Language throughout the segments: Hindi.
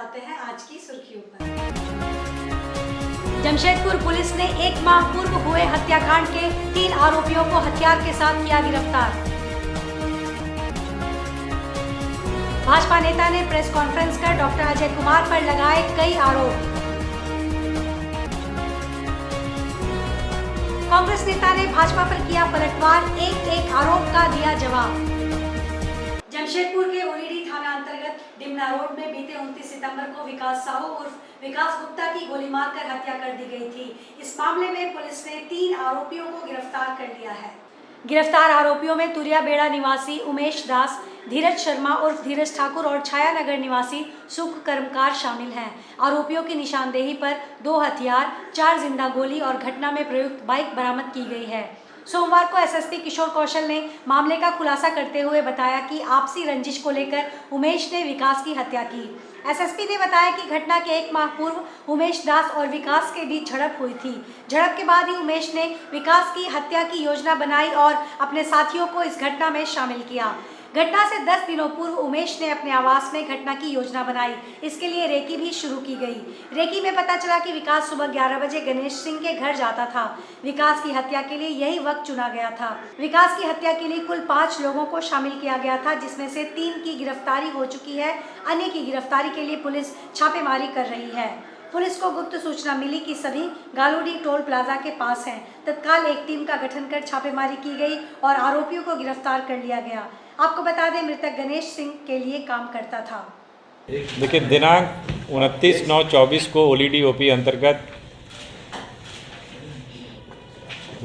आते हैं आज की सुर्खियों पर। जमशेदपुर पुलिस ने 1 माह पूर्व हुए हत्याकांड के 3 आरोपियों को हथियार के साथ किया गिरफ्तार। भाजपा नेता ने प्रेस कॉन्फ्रेंस कर डॉक्टर अजय कुमार पर लगाए कई आरोप। कांग्रेस नेता ने भाजपा पर किया पलटवार, एक आरोप का दिया जवाब। जमशेदपुर के ओलीडी थाना अंतर्गत डिमना रोड में बीते 29 सितंबर को विकास साहू उर्फ विकास गुप्ता की गोली मारकर हत्या कर दी गई थी। इस मामले में पुलिस ने 3 आरोपियों को गिरफ्तार कर लिया है। गिरफ्तार आरोपियों में तुरिया बेड़ा निवासी उमेश दास, धीरज शर्मा उर्फ धीरज ठाकुर और छाया नगर निवासी सुख कर्मकार शामिल हैं। आरोपियों की निशानदेही पर 2 हथियार, 4 जिंदा गोली और घटना में प्रयुक्त बाइक बरामद की गई है। सोमवार को एसएसपी किशोर कौशल ने मामले का खुलासा करते हुए बताया कि आपसी रंजिश को लेकर उमेश ने विकास की हत्या की। एसएसपी ने बताया कि घटना के 1 माह पूर्व उमेश दास और विकास के बीच झड़प हुई थी। झड़प के बाद ही उमेश ने विकास की हत्या की योजना बनाई और अपने साथियों को इस घटना में शामिल किया। घटना से 10 दिनों पूर्व उमेश ने अपने आवास में घटना की योजना बनाई। इसके लिए रेकी भी शुरू की गई। रेकी में पता चला कि विकास सुबह 11 बजे गणेश सिंह के घर जाता था। विकास की हत्या के लिए यही वक्त चुना गया था। विकास की हत्या के लिए कुल 5 लोगों को शामिल किया गया था, जिसमें से 3 की गिरफ्तारी हो चुकी है। अन्य की गिरफ्तारी के लिए पुलिस छापेमारी कर रही है। पुलिस को गुप्त सूचना मिली कि सभी गालूडी टोल प्लाजा के पास हैं। तत्काल एक टीम का गठन कर छापेमारी की गई और आरोपियों को गिरफ्तार कर लिया गया। आपको बता दें, मृतक गणेश सिंह के लिए काम करता था। देखिए, दिनांक 29/9/24 को ओलीडी ओपी अंतर्गत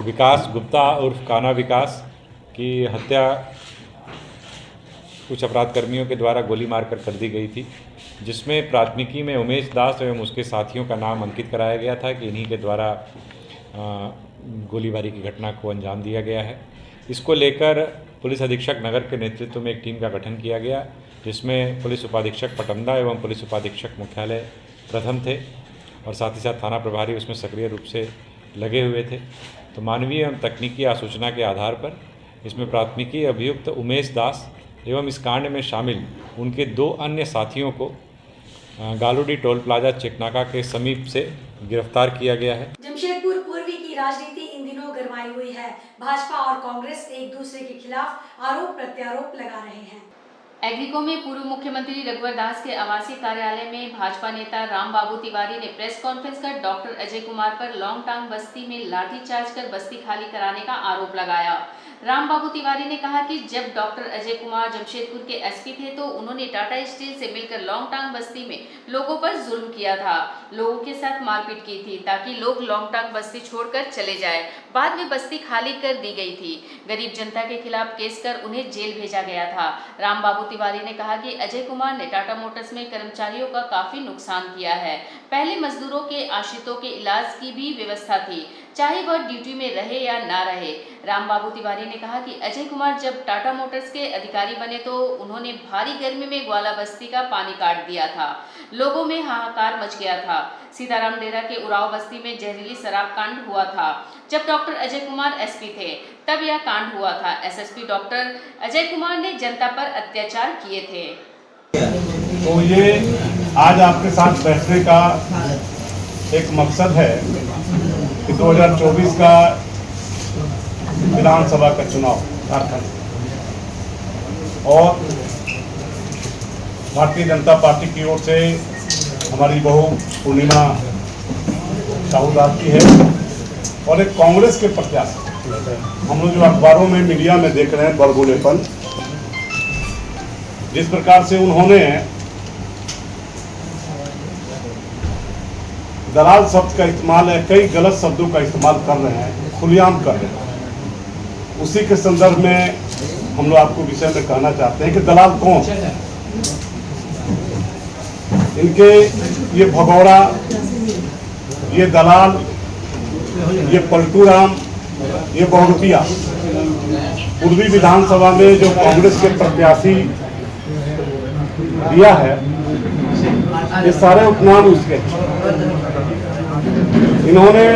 विकास गुप्ता उर्फ काना विकास की हत्या कुछ अपराध कर्मियों के द्वारा गोली मारकर कर दी गई थी, जिसमें प्राथमिकी में उमेश दास एवं उसके साथियों का नाम अंकित कराया गया था कि इन्हीं के द्वारा गोलीबारी की घटना को अंजाम दिया गया है। इसको लेकर पुलिस अधीक्षक नगर के नेतृत्व में एक टीम का गठन किया गया, जिसमें पुलिस उपाधीक्षक पटंदा एवं पुलिस उपाधीक्षक मुख्यालय प्रथम थे और साथ ही साथ थाना प्रभारी उसमें सक्रिय रूप से लगे हुए थे। तो मानवीय एवं तकनीकी आसूचना के आधार पर इसमें प्राथमिकी अभियुक्त उमेश दास एवं इस कांड में शामिल उनके 2 अन्य साथियों को गालूडी टोल प्लाजा चेकनाका के समीप से गिरफ्तार किया गया है। जमशेदपुर पूर्वी की राजनीति इन दिनों गरमाई हुई है। भाजपा और कांग्रेस एक दूसरे के खिलाफ आरोप प्रत्यारोप लगा रहे हैं। एग्रीको में पूर्व मुख्यमंत्री रघुवर दास के आवासीय कार्यालय में भाजपा नेता राम बाबू तिवारी ने प्रेस कॉन्फ्रेंस कर डॉक्टर अजय कुमार पर लॉन्गटांग बस्ती में लाठीचार्ज कर बस्ती खाली कराने का आरोप लगाया। राम बाबू तिवारी ने कहा कि जब डॉक्टर अजय कुमार जमशेदपुर के एसपी थे तो उन्होंने टाटा स्टील से मिलकर लॉन्गटांग बस्ती में लोगों पर जुल्म किया था, लोगों के साथ मारपीट की थी ताकि लोग लॉन्गटांग बस्ती छोड़कर चले जाए। बाद में बस्ती खाली कर दी गई थी। गरीब जनता के खिलाफ केस कर उन्हें जेल भेजा गया था। राम बाबू तिवारी ने कहा कि अजय कुमार ने टाटा मोटर्स में कर्मचारियों का काफी नुकसान किया है। पहले मजदूरों के आश्रितों के इलाज की भी व्यवस्था थी, चाहे वह ड्यूटी में रहे या ना रहे। राम बाबू तिवारी ने कहा कि अजय कुमार जब टाटा मोटर्स के अधिकारी बने तो उन्होंने भारी गर्मी में ग्वाला बस्ती का पानी काट दिया था। लोगों में हाहाकार मच गया था। सीताराम डेरा के उराव बस्ती में जहरीली शराब कांड हुआ था। जब डॉक्टर अजय कुमार एसपी थे तब यह कांड हुआ था। एसएसपी डॉक्टर अजय कुमार ने जनता पर अत्याचार किए थे। तो ये आज आपके साथ बैठने का एक मकसद है कि 2024 का विधानसभा का चुनाव झारखंड और भारतीय जनता पार्टी की ओर से हमारी बहू पूर्णिमा साहू आती है और एक कांग्रेस के प्रत्याशी हम लोग जो अखबारों में मीडिया में देख रहे हैं बड़बोलेपन, जिस प्रकार से उन्होंने दलाल शब्द का इस्तेमाल है, कई गलत शब्दों का इस्तेमाल कर रहे हैं, खुलेआम कर रहे हैं। उसी के संदर्भ में हम लोग आपको विषय में कहना चाहते हैं कि दलाल कौन, इनके ये भगौड़ा, ये दलाल, ये पलटू राम, ये बहुरुपिया पूर्वी विधानसभा में जो कांग्रेस के प्रत्याशी दिया है, ये सारे उपनाम उसके। इन्होंने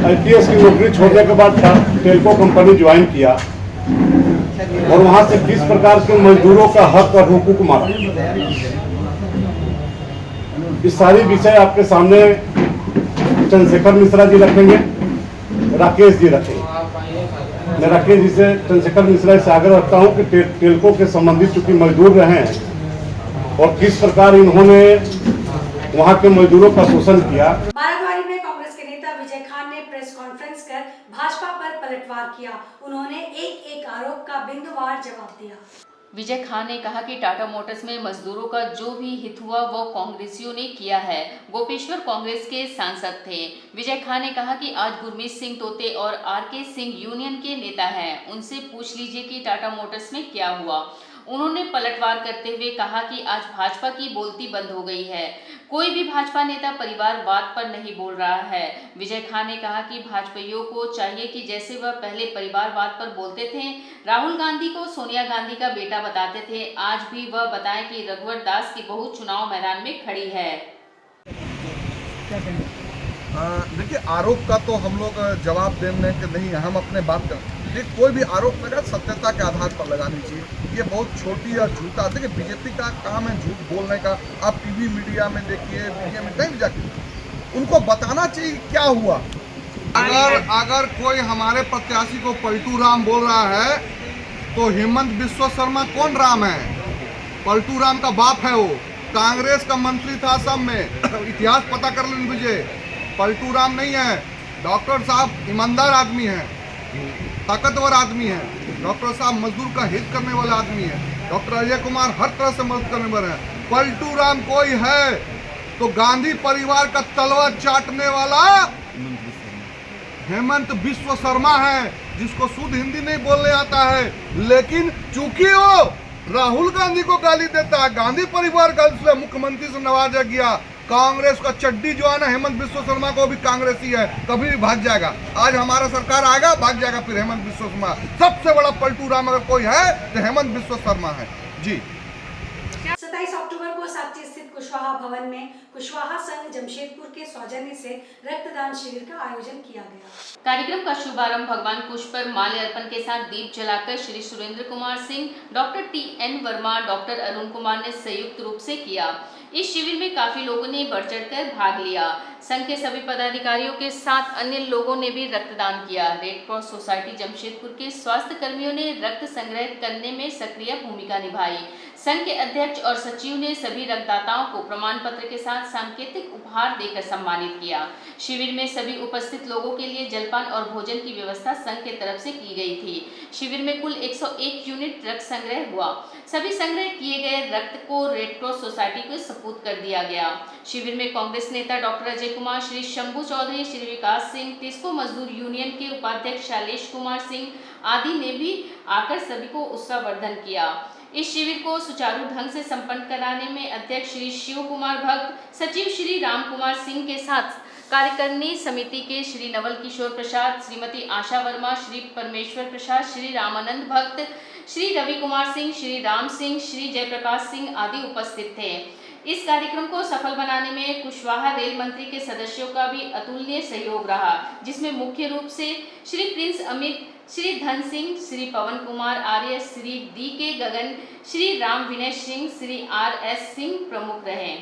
आईपीएस की नौकरी छोड़ने के बाद टेल्को कंपनी ज्वाइन किया और वहां से किस प्रकार के मजदूरों का हक और हुकूक मारा। इस सारी विषय आपके सामने चंद्रशेखर मिश्रा जी रखेंगे, राकेश जी रखेंगे। मैं राकेश जी से, चंद्रशेखर मिश्रा से आग्रह रखता हूं कि टेल्को के संबंधित चूंकि मजदूर रहे हैं और किस प्रकार इन्होंने वहां के मजदूरों का शोषण किया। बाराद्वारी में कांग्रेस के नेता विजय खान ने प्रेस कॉन्फ्रेंस कर भाजपा पर पलटवार किया। उन्होंने एक एक आरोप का बिंदुवार जवाब दिया। विजय खान ने कहा कि टाटा मोटर्स में मजदूरों का जो भी हित हुआ वो कांग्रेसियों ने किया है। गोपेश्वर कांग्रेस के सांसद थे। विजय खान ने कहा कि आज गुरमीत सिंह तोते और आरके सिंह यूनियन के नेता हैं, उनसे पूछ लीजिए कि टाटा मोटर्स में क्या हुआ। उन्होंने पलटवार करते हुए कहा कि आज भाजपा की बोलती बंद हो गई है, कोई भी भाजपा नेता परिवारवाद पर नहीं बोल रहा है। विजय खान ने कहा कि भाजपाइयों को चाहिए कि जैसे वह पहले परिवारवाद पर बोलते थे, राहुल गांधी को सोनिया गांधी का बेटा बताते थे, आज भी वह बताएं कि रघुवर दास की बहू चुनाव मैदान में खड़ी है। देखिए, आरोप का तो हम लोग जवाब देने के नहीं है, हम अपने बात कर, देखिए कोई भी आरोप लगा सत्यता के आधार पर लगानी चाहिए। ये बहुत छोटी और झूठा, देखिए बीजेपी का काम है झूठ बोलने का। आप टीवी मीडिया में देखिए, मीडिया में कहीं भी जाके उनको बताना चाहिए क्या हुआ। अगर कोई हमारे प्रत्याशी को पलटू राम बोल रहा है तो हेमंत बिस्वा शर्मा कौन राम है? पलटू राम का बाप है वो, कांग्रेस का मंत्री था सब में, इतिहास पता कर लें विजय। पलटू राम नहीं है। डॉक्टर साहब ईमानदार आदमी है, ताकतवर आदमी है। डॉक्टर साहब मजदूर का हित करने वाला आदमी है। डॉक्टर अजय कुमार हर तरह से मदद करने वाले हैं। पलटू राम कोई है तो गांधी परिवार का तलवा चाटने वाला हेमंत बिस्वा शर्मा है, जिसको शुद्ध हिंदी नहीं बोलने आता है, लेकिन चूंकि वो राहुल गांधी को गाली देता है, गांधी परिवार का इसलिए मुख्यमंत्री से नवाजा गया। कांग्रेस का चड्डी जो है ना, हेमंत बिस्वा शर्मा को भी कांग्रेसी है, कभी भी भाग जाएगा। आज हमारा सरकार आएगा, भाग जाएगा फिर हेमंत बिस्वा शर्मा। सबसे बड़ा पलटू राम अगर कोई है तो हेमंत बिस्वा शर्मा है जी। 27 अक्टूबर को साक्ची स्थित कुशवाहा भवन में कुशवाहा संघ जमशेदपुर के सौजन्य से रक्तदान शिविर का आयोजन किया गया। कार्यक्रम का शुभारंभ भगवान कुश पर माल्यार्पण के साथ दीप जलाकर Shri Surendra Kumar Singh, doctor TN Verma, doctor Arun Kumar ने संयुक्त रूप से किया। इस शिविर में काफी लोगों ने बढ़ चढ़कर भाग लिया। संघ के सभी पदाधिकारियों के साथ अन्य लोगों ने भी रक्तदान किया। रेड क्रॉस सोसाइटी जमशेदपुर के स्वास्थ्य कर्मियों ने रक्त संग्रह करने में सक्रिय भूमिका निभाई। संघ के अध्यक्ष और सचिव ने सभी रक्तदाताओं को प्रमाण पत्र के साथ सांकेतिक उपहार देकर सम्मानित किया। शिविर में सभी उपस्थित लोगों के लिए जलपान और भोजन की व्यवस्था संघ के तरफ से की गई थी। शिविर में कुल 101 यूनिट रक्त संग्रह हुआ। सभी संग्रह किए गए रक्त को रेड क्रॉस सोसाइटी को सपूर्द कर दिया गया। शिविर में कांग्रेस नेता डॉक्टर अजय कुमार, श्री शंभू चौधरी, श्री विकास सिंह, टिस्को मजदूर यूनियन के उपाध्यक्ष शैलेश कुमार सिंह आदि ने भी आकर सभी को उत्साहवर्धन किया। इस शिविर को सुचारू ढंग से संपन्न कराने में अध्यक्ष श्री शिव कुमार भक्त, सचिव श्री राम कुमार सिंह के साथ कार्यकारिणी समिति के श्री नवल किशोर प्रसाद, श्रीमती आशा वर्मा, श्री परमेश्वर प्रसाद, श्री रामानंद भक्त, श्री रवि कुमार सिंह, श्री राम सिंह, श्री जयप्रकाश सिंह आदि उपस्थित थे। इस कार्यक्रम को सफल बनाने में कुशवाहा रेल मंत्री के सदस्यों का भी अतुलनीय सहयोग रहा, जिसमें मुख्य रूप से श्री प्रिंस अमित, श्री धन सिंह, श्री पवन कुमार आर्य, श्री DK गगन, श्री राम विनय सिंह, श्री RS सिंह प्रमुख रहे।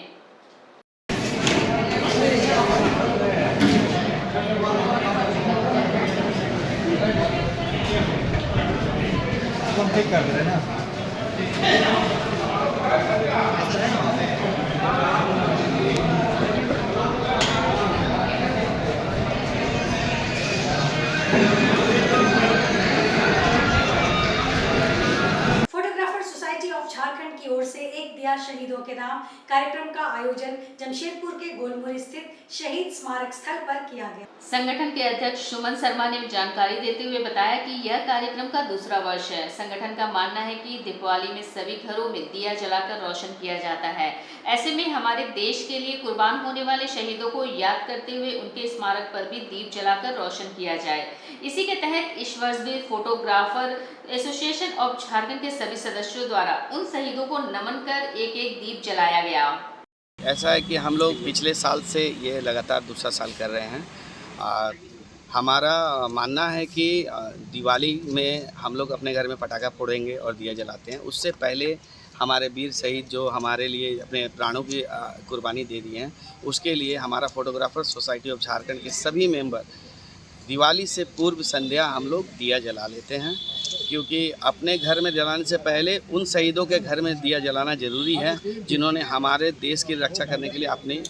फोटोग्राफर सोसाइटी ऑफ झारखंड की ओर से एक दिया शहीदों के नाम कार्यक्रम का आयोजन जमशेदपुर के गोलमुर स्थित शहीद स्मारक स्थल पर किया गया। संगठन के अध्यक्ष सुमन शर्मा ने जानकारी देते हुए बताया कि यह कार्यक्रम का दूसरा वर्ष है। संगठन का मानना है कि दीपावली में सभी घरों में दिया जलाकर रोशन किया जाता है। ऐसे में हमारे देश के लिए कुर्बान होने वाले शहीदों को याद करते हुए उनके स्मारक पर भी दीप जलाकर रोशन किया जाए। इसी के तहत इस वर्ष भी फोटोग्राफर एसोसिएशन ऑफ झारखंड के सभी सदस्यों द्वारा उन शहीदों को नमन कर एक एक दीप जलाया गया। ऐसा है कि हम लोग पिछले साल से ये लगातार दूसरा साल कर रहे हैं और हमारा मानना है कि दिवाली में हम लोग अपने घर में पटाखा फोड़ेंगे और दिया जलाते हैं। उससे पहले हमारे वीर शहीद जो हमारे लिए अपने प्राणों की कुर्बानी दे दिए हैं, उसके लिए हमारा फोटोग्राफर सोसाइटी ऑफ झारखंड के सभी मेंबर दिवाली से पूर्व संध्या हम लोग दिया जला लेते हैं, क्योंकि अपने घर में जलाने से पहले उन शहीदों के घर में दिया जलाना ज़रूरी है जिन्होंने हमारे देश की रक्षा करने के लिए अपने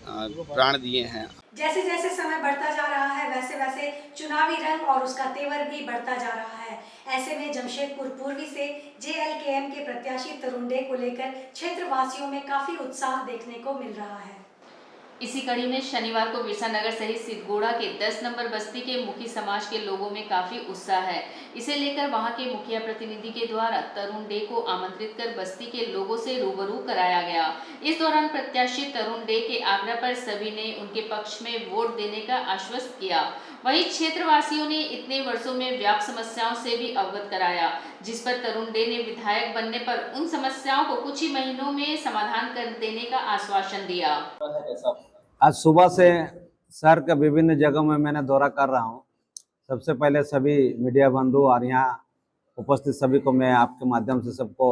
प्राण दिए हैं। जैसे जैसे समय बढ़ता जा रहा है वैसे वैसे चुनावी रंग और उसका तेवर भी बढ़ता जा रहा है। ऐसे में जमशेदपुर पूर्वी से JLKM के प्रत्याशी तरुण डे को लेकर क्षेत्रवासियों में काफी उत्साह देखने को मिल रहा है। इसी कड़ी में शनिवार को बिरसा नगर सहित सिद्धगोड़ा के 10 नंबर बस्ती के मुखी समाज के लोगों में काफी उत्साह है। इसे लेकर वहां के मुखिया प्रतिनिधि के द्वारा तरुण डे को आमंत्रित कर बस्ती के लोगों से रूबरू कराया गया। इस दौरान प्रत्याशी तरुण डे के आग्रह पर सभी ने उनके पक्ष में वोट देने का आश्वस्त किया। वहीं क्षेत्रवासियों ने इतने वर्षों में व्यापक समस्याओं से भी अवगत कराया, जिस पर तरुण डे ने विधायक बनने पर उन समस्याओं को कुछ ही महीनों में समाधान कर देने का आश्वासन दिया। आज सुबह से शहर के विभिन्न जगहों में मैंने दौरा कर रहा हूं। सबसे पहले सभी मीडिया बंधु और यहाँ उपस्थित सभी को मैं आपके माध्यम से सबको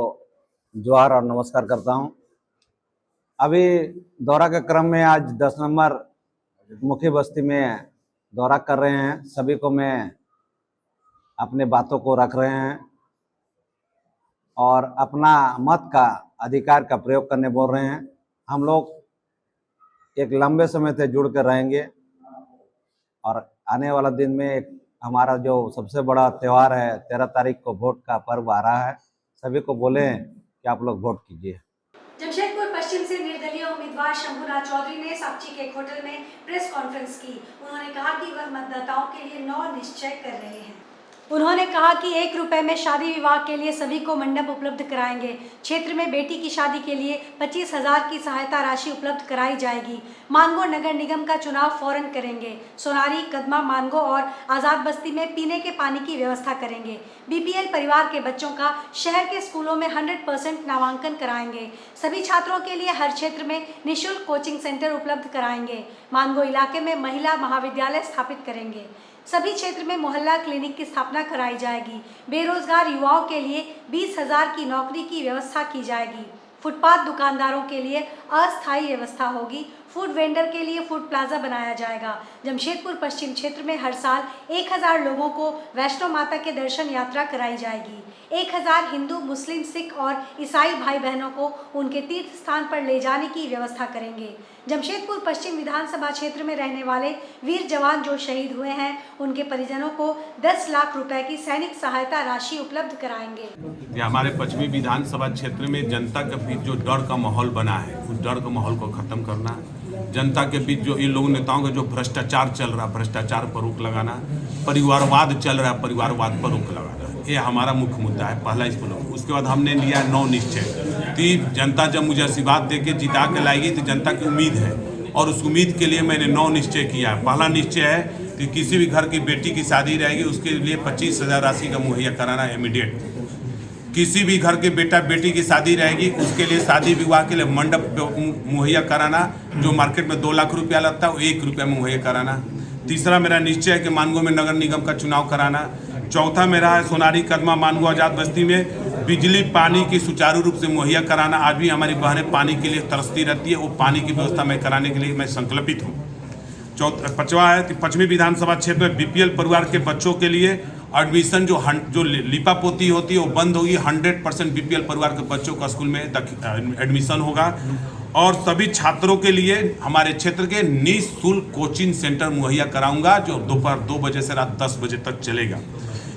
जोहार और नमस्कार करता हूं। अभी दौरा के क्रम में आज 10 नंबर मुखी बस्ती में दौरा कर रहे हैं। सभी को मैं अपने बातों को रख रहे हैं और अपना मत का अधिकार का प्रयोग करने बोल रहे हैं। हम लोग एक लंबे समय से जुड़ कर रहेंगे और आने वाला दिन में एक हमारा जो सबसे बड़ा त्यौहार है 13 तारीख को वोट का पर्व आ रहा है। सभी को बोले कि आप लोग वोट कीजिए। जमशेदपुर पश्चिम से निर्दलीय उम्मीदवार शंभुनाथ चौधरी ने साप्ची के एक होटल में प्रेस कॉन्फ्रेंस की। उन्होंने कहा कि वह मतदाताओं के लिए 9 निश्चय कर रहे हैं। उन्होंने कहा कि 1 रुपए में शादी विवाह के लिए सभी को मंडप उपलब्ध कराएंगे। क्षेत्र में बेटी की शादी के लिए 25,000 की सहायता राशि उपलब्ध कराई जाएगी। मानगो नगर निगम का चुनाव फौरन करेंगे। सोनारी, कदमा, मानगो और आज़ाद बस्ती में पीने के पानी की व्यवस्था करेंगे। BPL परिवार के बच्चों का शहर के स्कूलों में 100% नामांकन कराएंगे। सभी छात्रों के लिए हर क्षेत्र में निःशुल्क कोचिंग सेंटर उपलब्ध कराएंगे। मानगो इलाके में महिला महाविद्यालय स्थापित करेंगे। सभी क्षेत्र में मोहल्ला क्लिनिक की स्थापना कराई जाएगी। बेरोजगार युवाओं के लिए 20,000 की नौकरी की व्यवस्था की जाएगी। फुटपाथ दुकानदारों के लिए अस्थायी व्यवस्था होगी। फूड वेंडर के लिए फूड प्लाजा बनाया जाएगा। जमशेदपुर पश्चिम क्षेत्र में हर साल 1,000 लोगों को वैष्णो माता के दर्शन यात्रा कराई जाएगी। 1,000 हिंदू, मुस्लिम, सिख और ईसाई भाई बहनों को उनके तीर्थ स्थान पर ले जाने की व्यवस्था करेंगे। जमशेदपुर पश्चिम विधानसभा क्षेत्र में रहने वाले वीर जवान जो शहीद हुए हैं उनके परिजनों को 10 लाख रुपए की सैनिक सहायता राशि उपलब्ध कराएंगे। हमारे पश्चिमी विधानसभा क्षेत्र में जनता के बीच जो डर का माहौल बना है, उस डर का माहौल को खत्म करना, जनता के बीच जो इन लोग नेताओं का जो भ्रष्टाचार चल रहा, भ्रष्टाचार पर रोक लगाना, परिवारवाद चल रहा, परिवारवाद पर रोक लगाना, ये हमारा मुख्य मुद्दा है। पहला इस पर। उसके बाद हमने लिया 9 निश्चय कि जनता जब मुझे आशीर्वाद देके जिता के लाएगी तो जनता की उम्मीद है, और उस उम्मीद के लिए मैंने 9 निश्चय किया है। पहला निश्चय है कि किसी भी घर की बेटी की शादी रहेगी उसके लिए 25,000 राशि का मुहैया कराना इमीडिएट। किसी भी घर के बेटी की शादी रहेगी उसके लिए शादी विवाह के लिए मंडप मुहैया कराना, जो मार्केट में 2 लाख रुपया लगता है वो 1 रुपये में मुहैया कराना। तीसरा मेरा निश्चय है कि मानगो में नगर निगम का चुनाव कराना। चौथा मेरा है सोनारी, कदमा, मानगो, आज़ाद बस्ती में बिजली पानी की सुचारू रूप से मुहैया कराना। आज भी हमारी बहनें पानी के लिए तरसती रहती है, वो पानी की व्यवस्था मैं कराने के लिए मैं संकल्पित हूँ। पांचवा है कि पश्चिमी विधानसभा क्षेत्र में BPL परिवार के बच्चों के लिए एडमिशन जो लिपा पोती होती है वो बंद होगी। 100% BPL परिवार के बच्चों का स्कूल में एडमिशन होगा। और सभी छात्रों के लिए हमारे क्षेत्र के निःशुल्क कोचिंग सेंटर मुहैया कराऊंगा, जो दोपहर 2 बजे से रात 10 बजे तक चलेगा।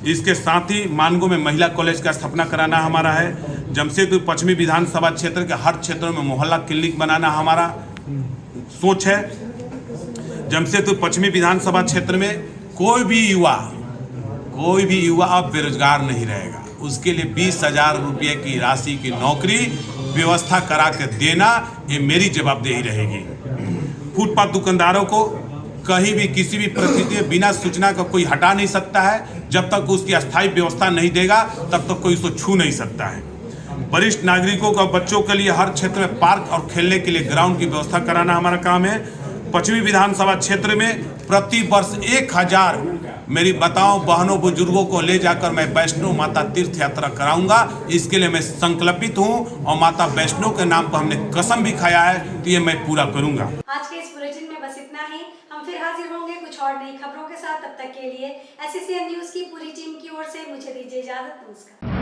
इसके साथ ही मानगो में महिला कॉलेज का स्थापना कराना हमारा है। जमशेदपुर पश्चिमी विधानसभा क्षेत्र के हर क्षेत्रों में मोहल्ला क्लिनिक बनाना हमारा सोच है। जमशेदपुर पश्चिमी विधानसभा क्षेत्र में कोई भी युवा अब बेरोजगार नहीं रहेगा। उसके लिए 20,000 रुपये की राशि की नौकरी व्यवस्था करा के देना, ये मेरी जवाबदेही रहेगी। फुटपाथ दुकानदारों को कहीं भी किसी भी परिस्थिति में बिना सूचना का कोई हटा नहीं सकता है। जब तक उसकी अस्थायी व्यवस्था नहीं देगा तब तक कोई उसको छू नहीं सकता है। वरिष्ठ नागरिकों का बच्चों के लिए हर क्षेत्र में पार्क और खेलने के लिए ग्राउंड की व्यवस्था कराना हमारा काम है। पश्चिमी विधानसभा क्षेत्र में प्रति वर्ष 1000 मेरी बताओ बहनों बुजुर्गों को ले जाकर मैं वैष्णो माता तीर्थ यात्रा कराऊंगा। इसके लिए मैं संकल्पित हूं और माता वैष्णो के नाम पर हमने कसम भी खाया है, तो ये मैं पूरा करूंगा। आज के इस बुलेटिन में बस इतना ही। हम फिर हाजिर होंगे कुछ और नई खबरों के साथ। तब तक के लिए SCCN न्यूज की पूरी टीम की ओर से मुझे दीजिए इजाजत। नमस्कार।